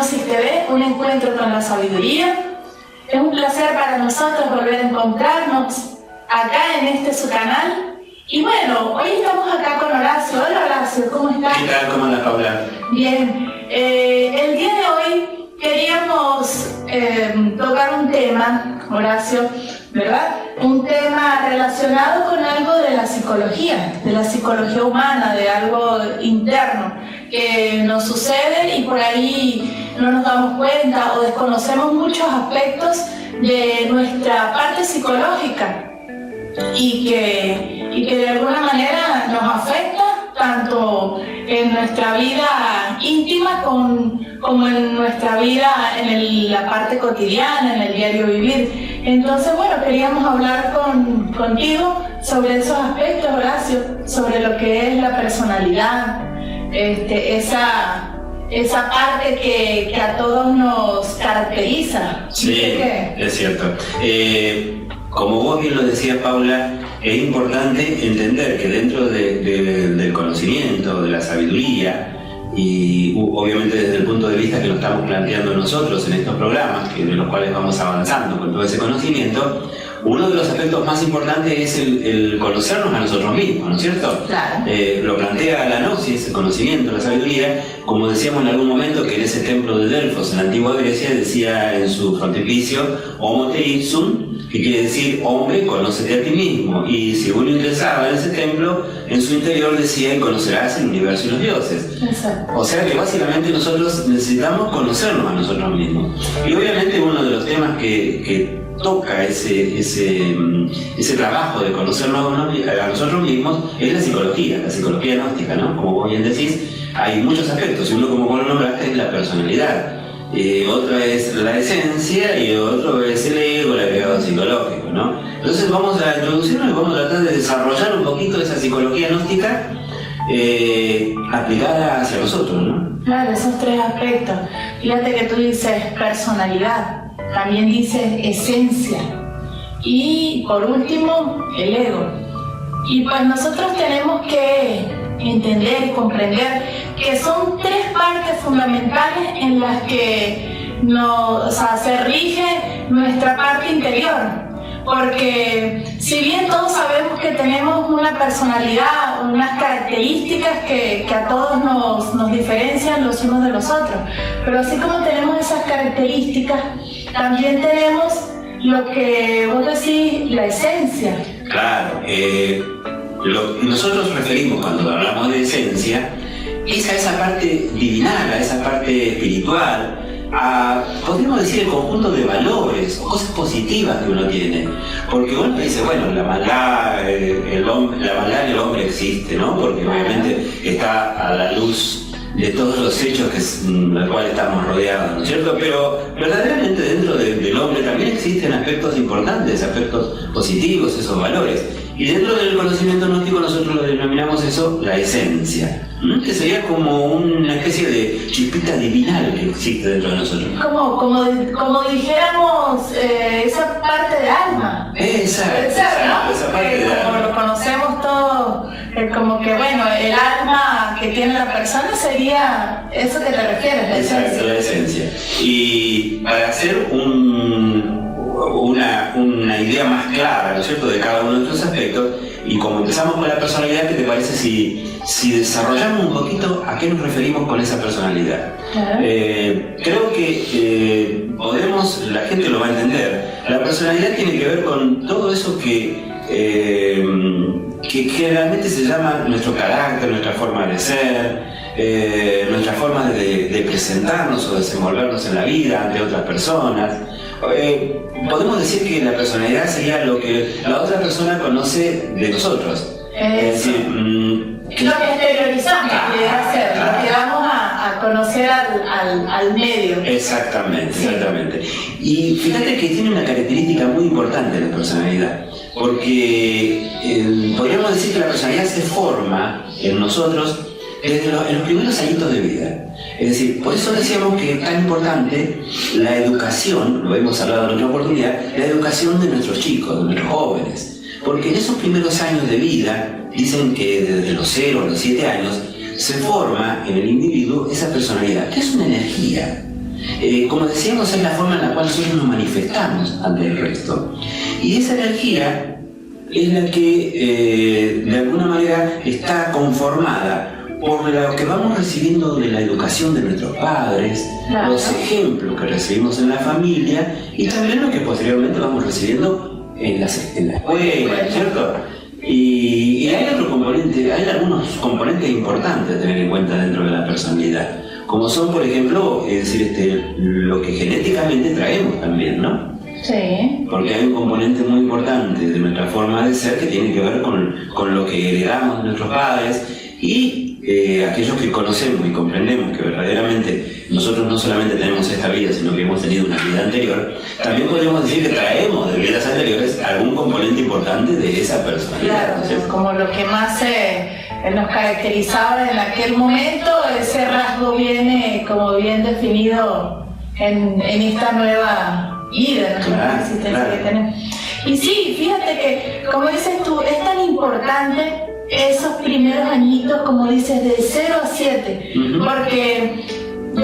Gnosis TV, un encuentro con la sabiduría. Es un placer para nosotros volver a encontrarnos acá en este su canal. Y bueno, hoy estamos acá con Horacio. Hola Horacio, ¿cómo estás? ¿Qué tal? ¿Cómo andas, Paula? Bien. El día de hoy queríamos tocar un tema, Horacio, ¿verdad? Un tema relacionado con algo de la psicología humana, de algo interno que nos sucede y por ahí no nos damos cuenta o desconocemos muchos aspectos de nuestra parte psicológica y que de alguna manera nos afecta tanto en nuestra vida íntima como en nuestra vida en la parte cotidiana, en el diario vivir. Entonces, bueno, queríamos hablar contigo sobre esos aspectos, Horacio, sobre lo que es la personalidad, esa parte que a todos nos caracteriza. Sí, es cierto. Como vos bien lo decías, Paula, es importante entender que dentro del conocimiento, de la sabiduría, y obviamente desde el punto de vista que lo estamos planteando nosotros en estos programas, en los cuales vamos avanzando con todo ese conocimiento, uno de los aspectos más importantes es el conocernos a nosotros mismos, ¿no es cierto? Claro. Lo plantea la Gnosis, el conocimiento, la sabiduría, como decíamos en algún momento que en ese templo de Delfos, en la antigua Grecia, decía en su frontispicio, Homo te ipsum, que quiere decir, hombre, conócete a ti mismo. Y si uno ingresaba en ese templo, en su interior decía, y conocerás el universo y los dioses. Exacto. O sea que básicamente nosotros necesitamos conocernos a nosotros mismos. Y obviamente uno de los temas que toca ese trabajo de conocernos a nosotros mismos es la psicología gnóstica, ¿no? Como vos bien decís, hay muchos aspectos, y uno, como vos lo nombraste, es la personalidad. Otra es la esencia y otro es el ego, el agregado psicológico, ¿no? Entonces vamos a introducirnos y vamos a tratar de desarrollar un poquito esa psicología gnóstica aplicada hacia nosotros, ¿no? Claro, esos tres aspectos. Fíjate que tú dices personalidad, también dices esencia y por último el ego. Y pues nosotros tenemos que entender y comprender que son tres partes fundamentales en las que se rige nuestra parte interior. Porque si bien todos sabemos que tenemos una personalidad, unas características que a todos nos diferencian los unos de los otros, pero así como tenemos esas características, también tenemos lo que vos decís, la esencia. Claro, lo que nosotros referimos cuando hablamos de esencia es a esa parte divinal, a esa parte espiritual, podríamos decir el conjunto de valores o cosas positivas que uno tiene. Porque uno dice, bueno, la maldad en el hombre existe, ¿no? Porque obviamente está a la luz de todos los hechos del cual estamos rodeados, ¿no es cierto? Pero verdaderamente dentro del hombre también existen aspectos importantes, aspectos positivos, esos valores. Y dentro del conocimiento gnóstico nosotros lo denominamos eso la esencia, que sería como una especie de chispita divinal que existe dentro de nosotros. Como dijéramos, esa parte de alma. Esa parte de alma. Como lo conocemos todos, como que bueno, el alma que tiene la persona sería eso que te refieres, la esencia. Exacto, la esencia. Y para hacer una idea más clara, ¿no es cierto?, de cada uno de estos aspectos, y como empezamos con la personalidad, ¿qué te parece si desarrollamos un poquito a qué nos referimos con esa personalidad? Creo que la gente lo va a entender. La personalidad tiene que ver con todo eso que generalmente se llama nuestro carácter, nuestra forma de ser, nuestra forma de presentarnos o desenvolvernos en la vida ante otras personas. Podemos decir que la personalidad sería lo que la otra persona conoce de nosotros. Es decir, lo que exteriorizamos, lo que vamos a conocer al medio. Exactamente. Y fíjate que tiene una característica muy importante la personalidad, porque podríamos decir que la personalidad se forma en nosotros en los primeros añitos de vida. Es decir, por eso decíamos que es tan importante la educación, lo hemos hablado en otra oportunidad, la educación de nuestros chicos, de nuestros jóvenes. Porque en esos primeros años de vida, dicen que desde los 0 a los 7 años, se forma en el individuo esa personalidad, que es una energía. como decíamos, es la forma en la cual nosotros nos manifestamos ante el resto. Y esa energía es la que de alguna manera está conformada por lo que vamos recibiendo de la educación de nuestros padres, claro, los ejemplos que recibimos en la familia y también lo que posteriormente vamos recibiendo en la escuela, ¿cierto? Y hay otro componente, hay algunos componentes importantes a tener en cuenta dentro de la personalidad, como son, por ejemplo, es decir, lo que genéticamente traemos también, ¿no? Sí. Porque hay un componente muy importante de nuestra forma de ser que tiene que ver con lo que heredamos de nuestros padres y aquellos que conocemos y comprendemos que verdaderamente nosotros no solamente tenemos esta vida, sino que hemos tenido una vida anterior, también podemos decir que traemos de vidas anteriores algún componente importante de esa personalidad. Claro, ¿sí? Como lo que más nos caracterizaba en aquel momento, ese rasgo viene como bien definido en esta nueva vida, ¿no? Claro, existencia, claro, que tenemos. Y sí, fíjate que, como dices tú, es tan importante esos primeros añitos, como dices, de 0 a 7, porque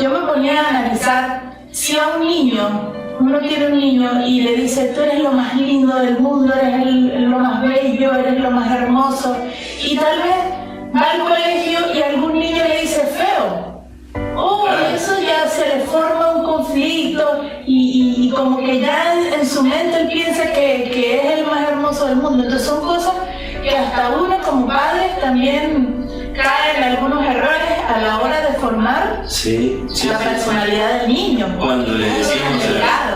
yo me ponía a analizar si a un niño, uno tiene un niño y le dice, tú eres lo más lindo del mundo, eres lo más bello, eres lo más hermoso, y tal vez va al colegio y algún niño le dice feo. Eso ya se le forma un conflicto y como que ya en su mente él piensa que es el más hermoso del mundo. Entonces son cosas que hasta uno como padres también cae en algunos errores a la hora de formar la personalidad del niño. Cuando le decimos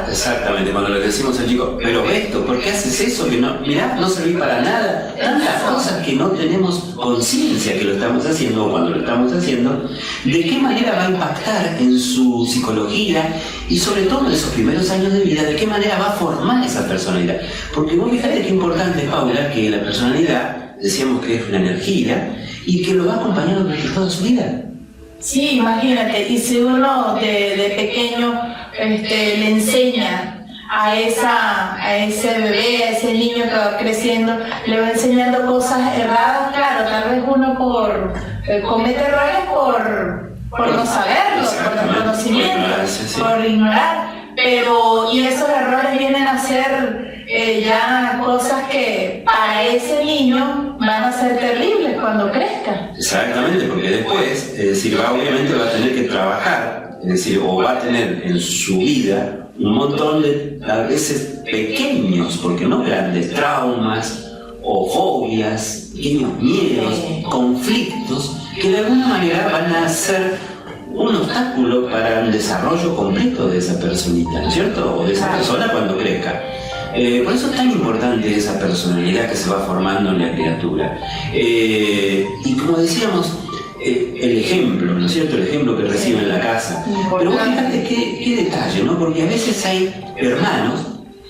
exactamente, cuando le decimos al chico, pero esto, ¿por qué haces eso? Que no, mirá, no serví para nada. Tantas cosas que no tenemos conciencia que lo estamos haciendo o cuando lo estamos haciendo, ¿de qué manera va a impactar en su psicología y sobre todo en esos primeros años de vida, de qué manera va a formar esa personalidad? Porque vos fíjate qué importante, Paula, que la personalidad, decíamos que es una energía y que lo va acompañando durante toda su vida. Sí, imagínate, y si uno de pequeño le enseña a ese bebé, a ese niño que va creciendo, le va enseñando cosas erradas, claro, tal vez uno comete errores por no saberlo, por desconocimiento, por ignorar, y esos errores vienen a ser ya cosas que para ese niño van a ser terribles cuando crezca. Exactamente, porque después, es decir, obviamente va a tener que trabajar, es decir, o va a tener en su vida un montón de, a veces pequeños, porque no grandes, traumas o fobias, pequeños miedos, conflictos, que de alguna manera van a ser un obstáculo para el desarrollo completo de esa personita, ¿no es cierto? O de esa persona cuando crezca. Por eso es tan importante esa personalidad que se va formando en la criatura. Y como decíamos, el ejemplo, ¿no es cierto? El ejemplo que recibe en la casa. Pero vos fíjate qué detalle, ¿no? Porque a veces hay hermanos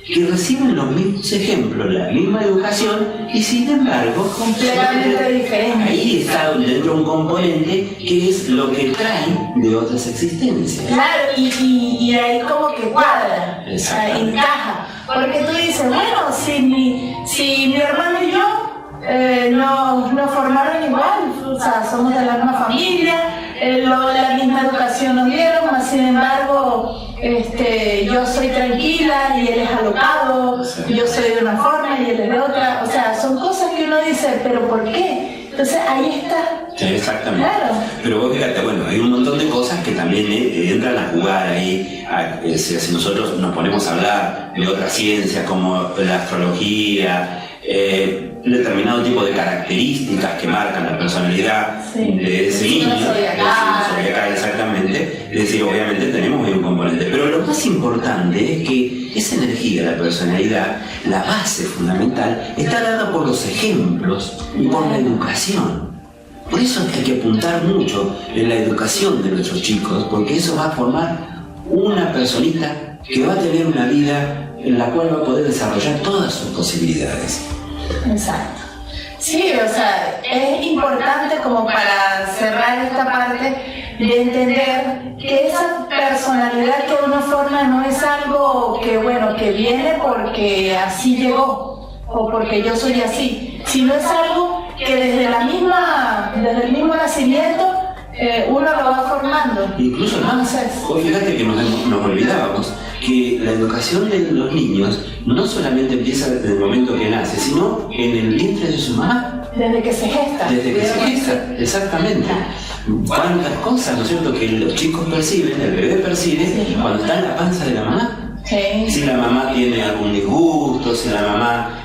que reciben los mismos ejemplos, la misma educación y sin embargo completamente diferente. Ahí está dentro un componente que es lo que traen de otras existencias. Claro, y ahí como que cuadra, encaja. Porque tú dices, bueno, si mi hermano y yo nos formaron igual, o sea, somos de la misma familia, la misma educación nos dieron, mas sin embargo yo soy tranquila y él es alocado, yo soy de una forma y él es de otra, o sea, son cosas que uno dice, pero ¿por qué? Entonces ahí está. Sí, exactamente. Claro. Pero vos fíjate, bueno, hay un montón de cosas que también entran a jugar ahí. Si nosotros nos ponemos a hablar de otras ciencias como la astrología, determinado tipo de características que marcan la personalidad de ese niño, zodiacal, exactamente, es decir, obviamente tenemos ahí un componente, pero lo más importante es que esa energía, la personalidad, la base fundamental, está dada por los ejemplos y por la educación. Por eso hay que apuntar mucho en la educación de nuestros chicos, porque eso va a formar una personita que va a tener una vida en la cual va a poder desarrollar todas sus posibilidades. Exacto. Sí, o sea, es importante como para cerrar esta parte de entender que esa personalidad que uno forma no es algo que, bueno, que viene porque así llegó o porque yo soy así, sino es algo que desde el mismo nacimiento uno lo va formando. Incluso fíjate que nos olvidábamos que la educación de los niños no solamente empieza desde el momento que nace, sino en el vientre de su mamá. Desde que se gesta. Desde que se gesta, exactamente. Cuántas cosas, ¿no es cierto?, que los chicos perciben, el bebé percibe, cuando está en la panza de la mamá. Sí. Si la mamá tiene algún disgusto, si la mamá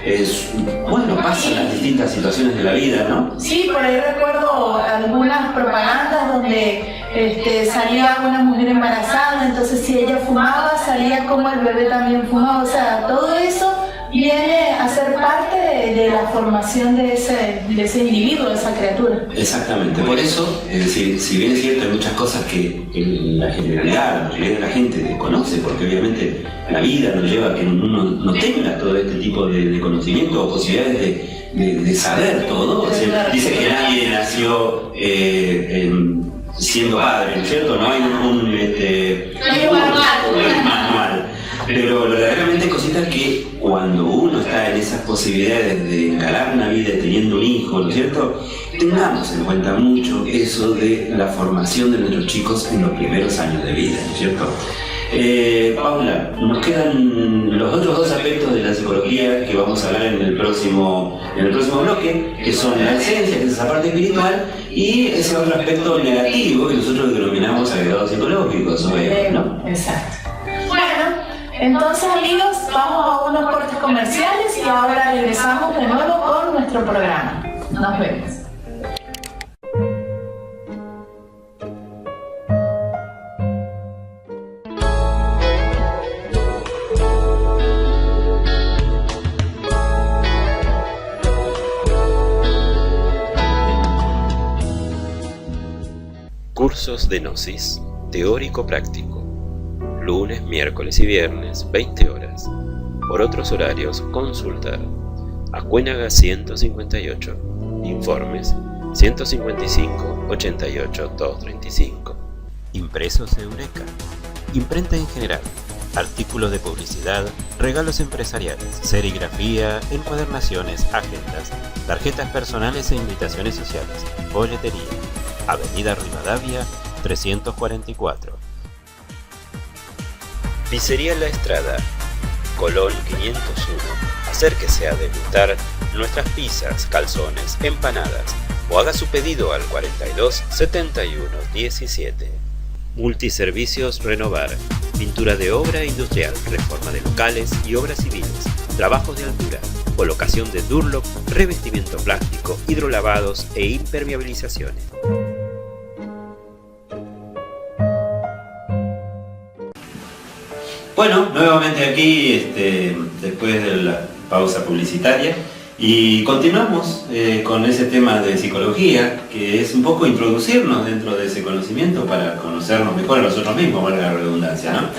pasa las distintas situaciones de la vida, ¿no? Sí, por ahí recuerdo algunas propagandas donde salía una mujer embarazada, entonces si ella fumaba, salía como el bebé también fumaba. O sea, todo eso viene a ser parte de la formación de ese individuo, de esa criatura. Exactamente, por eso, es decir, si bien es cierto, hay muchas cosas que la generalidad, la mayoría de la gente desconoce, porque obviamente la vida nos lleva a que uno no tenga todo este tipo de conocimiento o posibilidades de saber todo. O sea, dice que nadie nació siendo padre, ¿no es cierto? No hay un manual. Pero verdaderamente hay cositas que cuando uno está en esas posibilidades de encarar una vida teniendo un hijo, ¿no es cierto?, tengamos en cuenta mucho eso de la formación de nuestros chicos en los primeros años de vida, ¿no es cierto? Paula, nos quedan los otros dos aspectos de la psicología que vamos a hablar en el próximo bloque, que son la esencia, que es esa parte espiritual, y ese otro aspecto negativo que nosotros denominamos agregados psicológicos, ¿no? Exacto. Bueno, entonces amigos, vamos a unos cortes comerciales y ahora regresamos de nuevo con nuestro programa. Nos vemos. Cursos de Gnosis, teórico-práctico. Lunes, miércoles y viernes, 20 horas. Por otros horarios, consultar. Acuénaga 158. Informes 155 88 235. Impresos Eureka. Imprenta en general. Artículos de publicidad, regalos empresariales, serigrafía, encuadernaciones, agendas, tarjetas personales e invitaciones sociales. Boletería. Avenida Rivadavia 344. Pizzería La Estrada, Colón 501. Acérquese a degustar nuestras pizzas, calzones, empanadas o haga su pedido al 42 71 17. Multiservicios Renovar, pintura de obra industrial, reforma de locales y obras civiles, trabajos de altura, colocación de Durlock, revestimiento plástico, hidrolavados e impermeabilizaciones. Bueno, nuevamente aquí, después de la pausa publicitaria, y continuamos con ese tema de psicología, que es un poco introducirnos dentro de ese conocimiento para conocernos mejor a nosotros mismos, valga la redundancia, ¿no?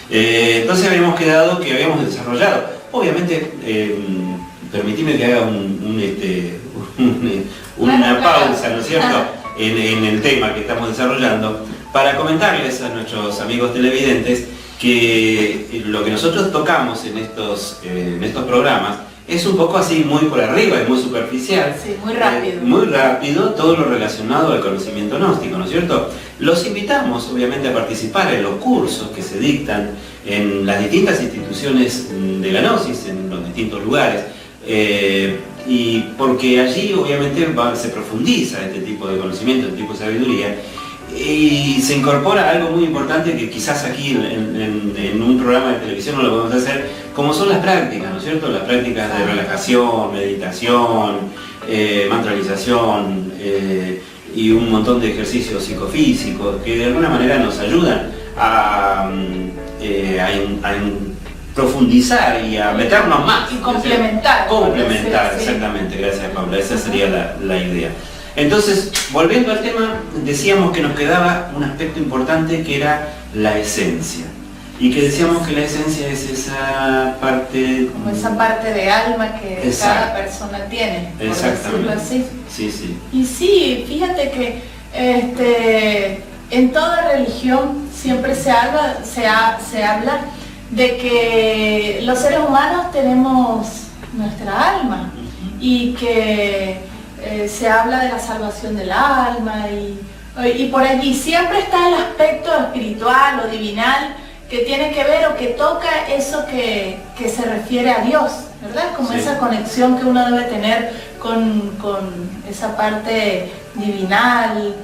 Entonces habíamos quedado que habíamos desarrollado, obviamente, permitime que haga una pausa, ¿no es cierto?, en el tema que estamos desarrollando, para comentarles a nuestros amigos televidentes que lo que nosotros tocamos en estos programas es un poco así, muy por arriba, es muy superficial. Sí, muy rápido. Muy rápido, todo lo relacionado al conocimiento gnóstico, ¿no es cierto? Los invitamos, obviamente, a participar en los cursos que se dictan en las distintas instituciones de la Gnosis, en los distintos lugares, y porque allí, obviamente, se profundiza este tipo de conocimiento, este tipo de sabiduría, y se incorpora algo muy importante que quizás aquí en un programa de televisión no lo podemos hacer, como son las prácticas, ¿no es cierto? Las prácticas de relajación, meditación, mantralización y un montón de ejercicios psicofísicos que de alguna manera nos ayudan a profundizar y a meternos más. Y complementar. Complementar, sí. Exactamente, gracias Paula, esa sería la idea. Entonces, volviendo al tema, decíamos que nos quedaba un aspecto importante que era la esencia. Y que decíamos que la esencia es esa parte... Como esa parte de alma que cada persona tiene, por decirlo así. Sí, sí. Y sí, fíjate que en toda religión siempre se habla de que los seres humanos tenemos nuestra alma y que se habla de la salvación del alma y Y por allí siempre está el aspecto espiritual o divinal que tiene que ver o que toca eso que se refiere a Dios, ¿verdad? Como sí. esa conexión que uno debe tener con esa parte divinal,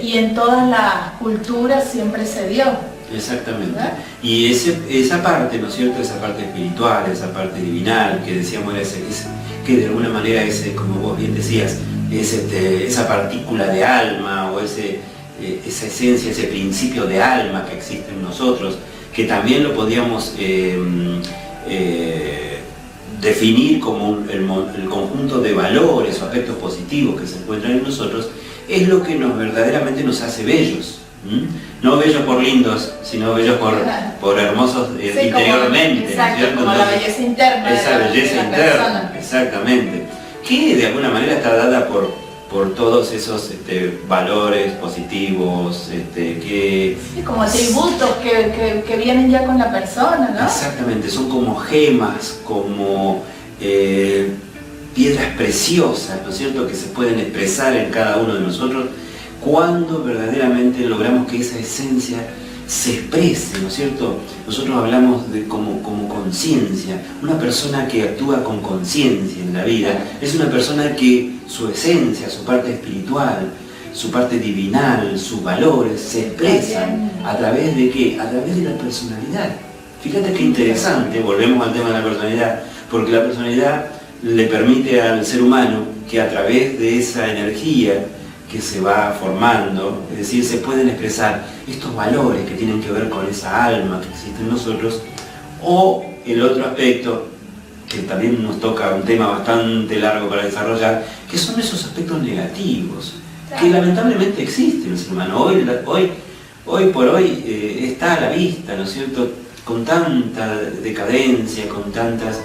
y en todas las culturas siempre se dio. Exactamente. ¿Verdad? Y esa parte, ¿no es cierto? Esa parte espiritual, esa parte divinal, que decíamos era que de alguna manera como vos bien decías, esa partícula de alma o esa esencia, ese principio de alma que existe en nosotros, que también lo podíamos definir como el conjunto de valores o aspectos positivos que se encuentran en nosotros, es lo que verdaderamente nos hace bellos. No bellos por lindos, sino bellos por hermosos Sí, interiormente. Exacto, ¿no es como la belleza interna. Esa belleza de la interna, persona. exactamente. Que de alguna manera está dada por todos esos valores positivos, Sí, como atributos que vienen ya con la persona, ¿no? Exactamente, son como gemas, como piedras preciosas, ¿no es cierto?, que se pueden expresar en cada uno de nosotros cuando verdaderamente logramos que esa esencia se exprese, ¿no es cierto? Nosotros hablamos como conciencia. Una persona que actúa con conciencia en la vida es una persona que su esencia, su parte espiritual, su parte divinal, sus valores se expresan a través de ¿qué? A través de la personalidad. Fíjate qué interesante, volvemos al tema de la personalidad, porque la personalidad le permite al ser humano que a través de esa energía que se va formando, es decir, se pueden expresar estos valores que tienen que ver con esa alma que existe en nosotros, o el otro aspecto, que también nos toca un tema bastante largo para desarrollar, que son esos aspectos negativos, que lamentablemente existen en el ser humano. Hoy por hoy está a la vista, ¿no es cierto?, con tanta decadencia, con tantas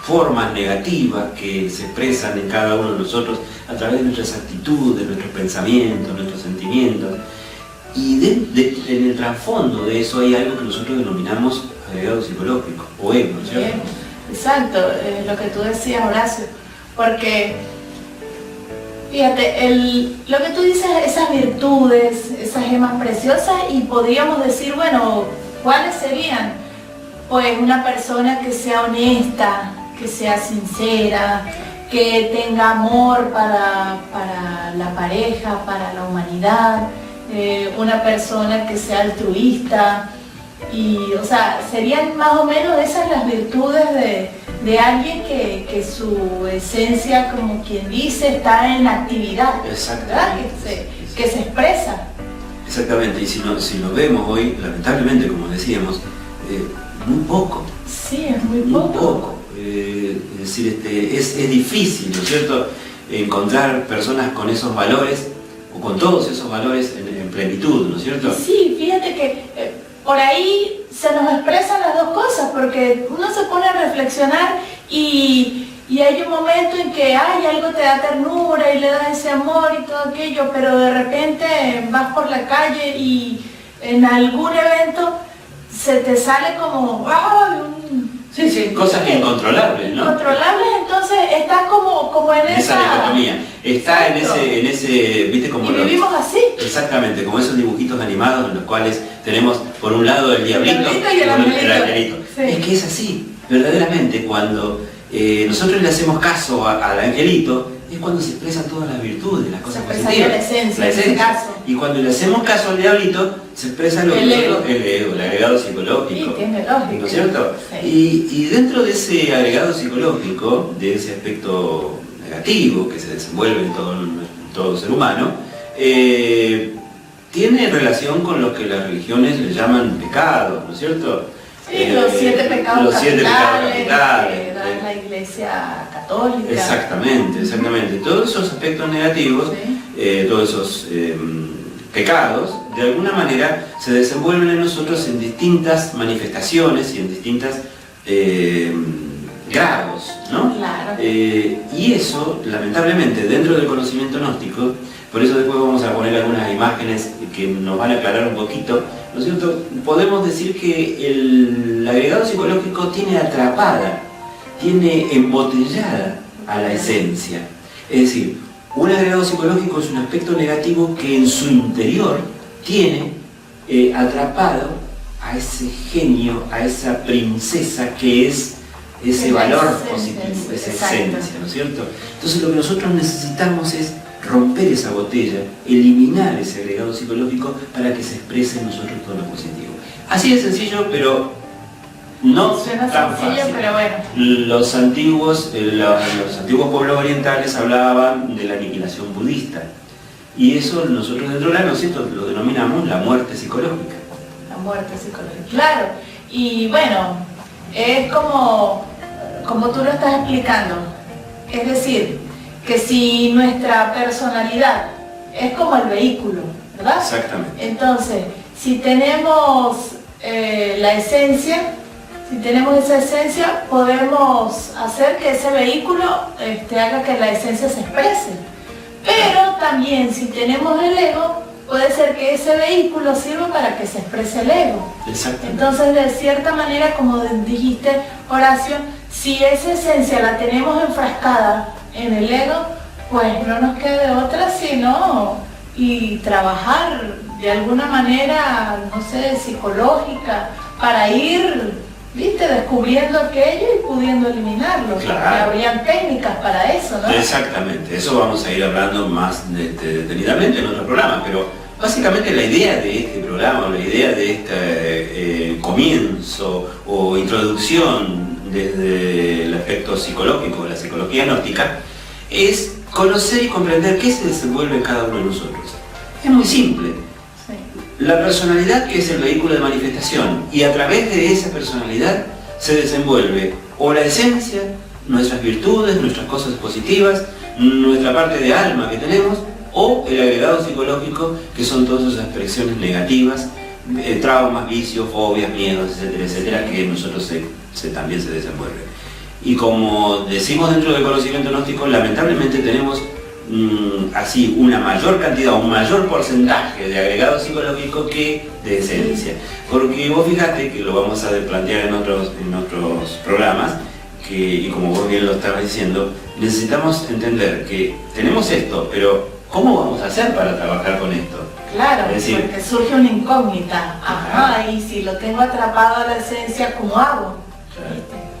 formas negativas que se expresan en cada uno de nosotros a través de nuestras actitudes, nuestros pensamientos, nuestros sentimientos. Y en el trasfondo de eso hay algo que nosotros denominamos agregado psicológico o ego, ¿no es cierto? Bien, exacto, lo que tú decías, Horacio, porque fíjate, lo que tú dices, esas virtudes, esas gemas preciosas, y podríamos decir, bueno, ¿cuáles serían? Pues una persona que sea honesta, que sea sincera, que tenga amor para la pareja, para la humanidad, una persona que sea altruista, y, o sea, serían más o menos esas las virtudes de alguien que su esencia, como quien dice, está en actividad, ¿verdad? Que se expresa. Exactamente, y si lo vemos hoy, lamentablemente, como decíamos, muy poco. Sí, es muy poco. Es decir, es difícil, ¿no es cierto?, encontrar personas con esos valores, o con todos esos valores en plenitud, ¿no es cierto? Sí, fíjate que por ahí se nos expresan las dos cosas, porque uno se pone a reflexionar y hay un momento en que algo te da ternura y le das ese amor y todo aquello, pero de repente vas por la calle y en algún evento se te sale como Sí, cosas incontrolables, ¿no? Incontrolables, entonces estás como en esa dicotomía. Está en ese, viste, como y vivimos así. Exactamente, como esos dibujitos animados en los cuales tenemos por un lado el diablito y el angelito. Sí. Es que es así, verdaderamente, cuando nosotros le hacemos caso al angelito, es cuando se expresan todas las virtudes, las cosas positivas. La esencia, en ese caso. Y cuando le hacemos caso al diablito, se expresa el ego, el agregado psicológico. Sí, tiene lógica. ¿No es cierto? Sí. Y dentro de ese agregado psicológico, de ese aspecto negativo que se desenvuelve en todo ser humano, tiene relación con lo que las religiones le llaman pecados, ¿no es cierto? Sí, los 7 pecados capitales que da la Iglesia Católica. Exactamente. Todos esos aspectos negativos, sí. Todos esos pecados, de alguna manera se desenvuelven en nosotros en distintas manifestaciones y en distintos grados, ¿no? Claro. Y eso, lamentablemente, dentro del conocimiento gnóstico, por eso después vamos a poner algunas imágenes que nos van a aclarar un poquito, ¿no es cierto? Podemos decir que el agregado psicológico tiene atrapada, tiene embotellada a la esencia. Es decir, un agregado psicológico es un aspecto negativo que en su interior tiene atrapado a ese genio, a esa princesa que es ese valor positivo, esa esencia, ¿no es cierto? Entonces lo que nosotros necesitamos es romper esa botella, eliminar ese agregado psicológico para que se exprese en nosotros todo lo positivo. Así de sencillo, pero no suena tan sencillo, fácil. pero bueno. Los antiguos pueblos orientales hablaban de la aniquilación budista. Y eso nosotros dentro de la gnosis lo denominamos la muerte psicológica. La muerte psicológica. Claro. Y bueno, es como tú lo estás explicando. Es decir, que si nuestra personalidad es como el vehículo, ¿verdad? Exactamente. Entonces, si tenemos la esencia, si tenemos esa esencia, podemos hacer que ese vehículo haga que la esencia se exprese. Pero también, si tenemos el ego, puede ser que ese vehículo sirva para que se exprese el ego. Exactamente. Entonces, de cierta manera, como dijiste, Horacio, si esa esencia la tenemos enfrascada en el ego, pues no nos quede otra sino y trabajar de alguna manera, no sé, psicológica, para ir, viste, descubriendo aquello y pudiendo eliminarlo. Claro. Habrían técnicas para eso, ¿no? Exactamente, eso vamos a ir hablando más detenidamente en otro programa, pero básicamente la idea de este programa, la idea de este comienzo o introducción desde el aspecto psicológico de la psicología gnóstica es conocer y comprender qué se desenvuelve en cada uno de nosotros. Es muy simple. Sí. La personalidad, que es el vehículo de manifestación, y a través de esa personalidad se desenvuelve o la esencia, nuestras virtudes, nuestras cosas positivas, nuestra parte de alma que tenemos, o el agregado psicológico, que son todas esas expresiones negativas, traumas, vicios, fobias, miedos, etcétera, etcétera, que en nosotros también se desenvuelven. Y como decimos dentro del conocimiento gnóstico, lamentablemente tenemos así una mayor cantidad, un mayor porcentaje de agregado psicológico que de esencia. Porque vos fijate que lo vamos a plantear en otros programas, y como vos bien lo estabas diciendo, necesitamos entender que tenemos esto, pero ¿cómo vamos a hacer para trabajar con esto? Claro, es decir, porque surge una incógnita. Ajá, y si lo tengo atrapado a la esencia, ¿cómo hago? Claro,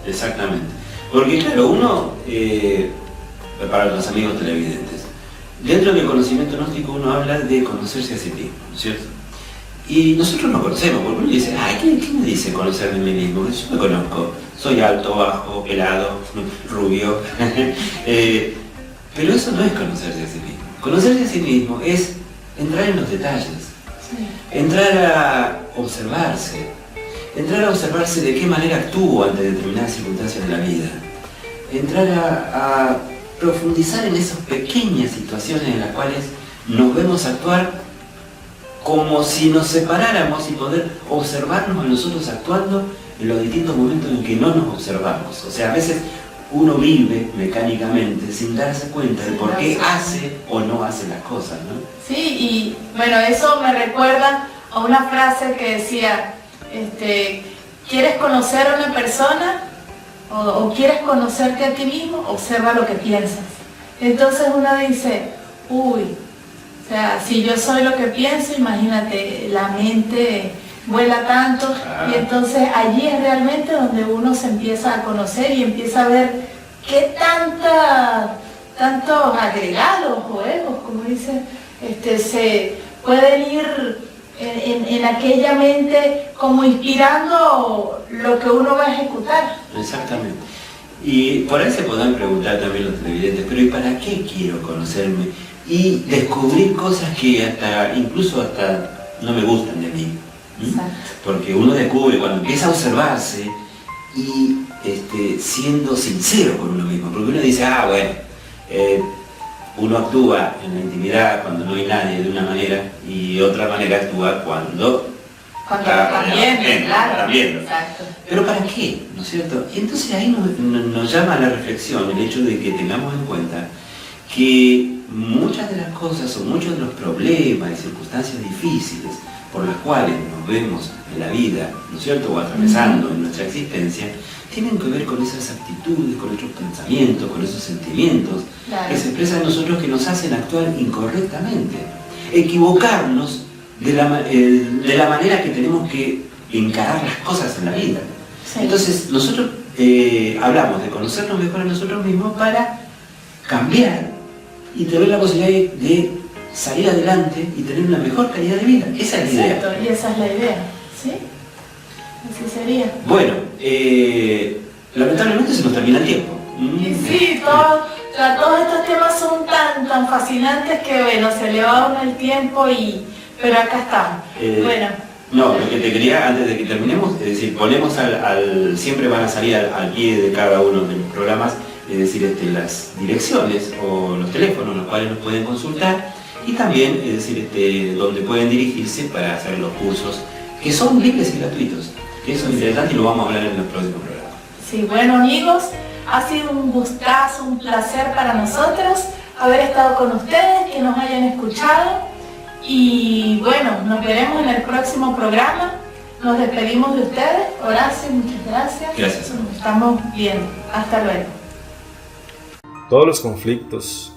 exactamente. Porque claro, uno, para los amigos televidentes, dentro del conocimiento gnóstico uno habla de conocerse a sí mismo, ¿no es cierto? Y nosotros nos conocemos, porque uno dice, ay, ¿qué me dice conocerme a mí mismo? Yo me conozco, soy alto, bajo, pelado, rubio, pero eso no es conocerse a sí mismo. Conocerse a sí mismo es entrar en los detalles, Sí. entrar a observarse de qué manera actúo ante determinadas circunstancias de la vida, entrar a profundizar en esas pequeñas situaciones en las cuales nos vemos actuar como si nos separáramos y poder observarnos a nosotros actuando en los distintos momentos en que no nos observamos. O sea, a veces uno vive mecánicamente sin darse cuenta de por qué hace o no hace las cosas, ¿no? Sí, y bueno, eso me recuerda a una frase que decía, ¿quieres conocer a una persona o quieres conocerte a ti mismo? Observa lo que piensas. Entonces uno dice, uy, o sea, si yo soy lo que pienso, imagínate, la mente vuela tanto, y entonces allí es realmente donde uno se empieza a conocer y empieza a ver qué tantos agregados o egos, como dice, se pueden ir en aquella mente como inspirando lo que uno va a ejecutar. Exactamente. Y por ahí se podrán preguntar también los televidentes, pero ¿y para qué quiero conocerme? Y descubrir cosas que incluso hasta no me gustan de mí. Porque uno descubre cuando empieza a observarse y siendo sincero con uno mismo, porque uno dice, uno actúa en la intimidad cuando no hay nadie de una manera y otra manera actúa cuando también, claro, también. Exacto. Pero ¿para qué? ¿No es cierto? Y entonces ahí nos llama a la reflexión el hecho de que tengamos en cuenta que muchas de las cosas o muchos de los problemas y circunstancias difíciles por las cuales nos vemos en la vida, ¿no es cierto?, o atravesando en nuestra existencia, tienen que ver con esas actitudes, con nuestros pensamientos, con esos sentimientos Claro. que se expresan en nosotros, que nos hacen actuar incorrectamente, equivocarnos de la manera que tenemos que encarar las cosas en la vida. Sí. Entonces nosotros hablamos de conocernos mejor a nosotros mismos para cambiar y tener la posibilidad de salir adelante y tener una mejor calidad de vida. Esa es la idea. Exacto, y esa es la idea, ¿sí? Así sería. Bueno, lamentablemente se nos termina el tiempo. Y sí, todos estos temas son tan fascinantes que, bueno, se le va a uno el tiempo, pero acá estamos. Bueno. No, lo que te quería, antes de que terminemos, es decir, ponemos siempre van a salir al pie de cada uno de los programas, es decir, las direcciones o los teléfonos los cuales nos pueden consultar, y también, es decir, donde pueden dirigirse para hacer los cursos, que son libres y gratuitos. Que eso es interesante y lo vamos a hablar en los próximos programas. Sí, bueno, amigos, ha sido un gustazo, un placer para nosotros haber estado con ustedes, que nos hayan escuchado. Y bueno, nos veremos en el próximo programa. Nos despedimos de ustedes. Horacio, muchas gracias. Gracias. Nos estamos viendo. Hasta luego. Todos los conflictos,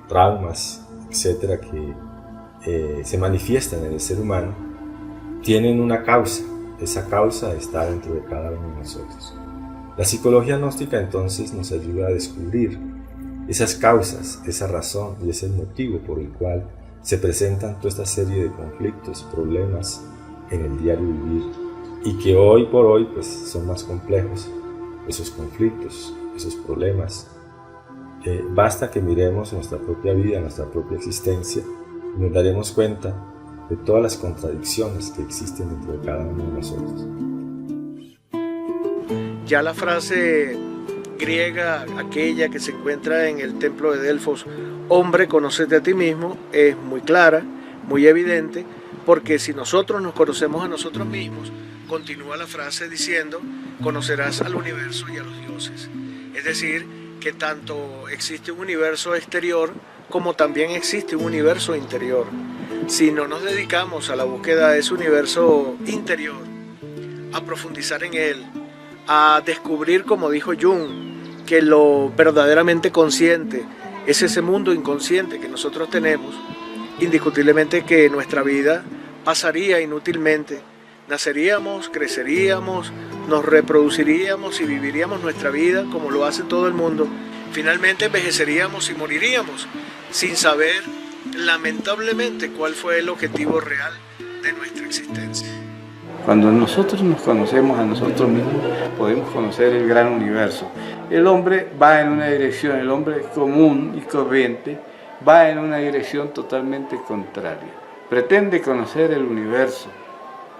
traumas, etcétera, que se manifiestan en el ser humano, tienen una causa. Esa causa está dentro de cada uno de nosotros. La psicología gnóstica entonces nos ayuda a descubrir esas causas, esa razón y ese motivo por el cual se presentan toda esta serie de conflictos, problemas en el diario vivir, y que hoy por hoy pues son más complejos esos conflictos, esos problemas. Basta que miremos nuestra propia vida, nuestra propia existencia, y nos daremos cuenta de todas las contradicciones que existen dentro de cada uno de nosotros. Ya la frase griega, aquella que se encuentra en el templo de Delfos, hombre, conócete a ti mismo, es muy clara, muy evidente, porque si nosotros nos conocemos a nosotros mismos, continúa la frase diciendo, conocerás al universo y a los dioses. Es decir, que tanto existe un universo exterior como también existe un universo interior. Si no nos dedicamos a la búsqueda de ese universo interior, a profundizar en él, a descubrir, como dijo Jung, que lo verdaderamente consciente es ese mundo inconsciente que nosotros tenemos, indiscutiblemente que nuestra vida pasaría inútilmente. Naceríamos, creceríamos, nos reproduciríamos y viviríamos nuestra vida como lo hace todo el mundo. Finalmente envejeceríamos y moriríamos sin saber, lamentablemente, cuál fue el objetivo real de nuestra existencia. Cuando nosotros nos conocemos a nosotros mismos, podemos conocer el gran universo. El hombre va en una dirección, el hombre común y corriente va en una dirección totalmente contraria. Pretende conocer el universo,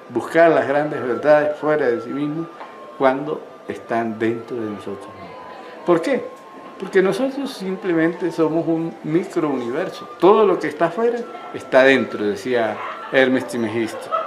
buscar las grandes verdades fuera de sí mismo cuando están dentro de nosotros mismos. ¿Por qué? Porque nosotros simplemente somos un microuniverso. Todo lo que está afuera está dentro, decía Hermes Trismegisto.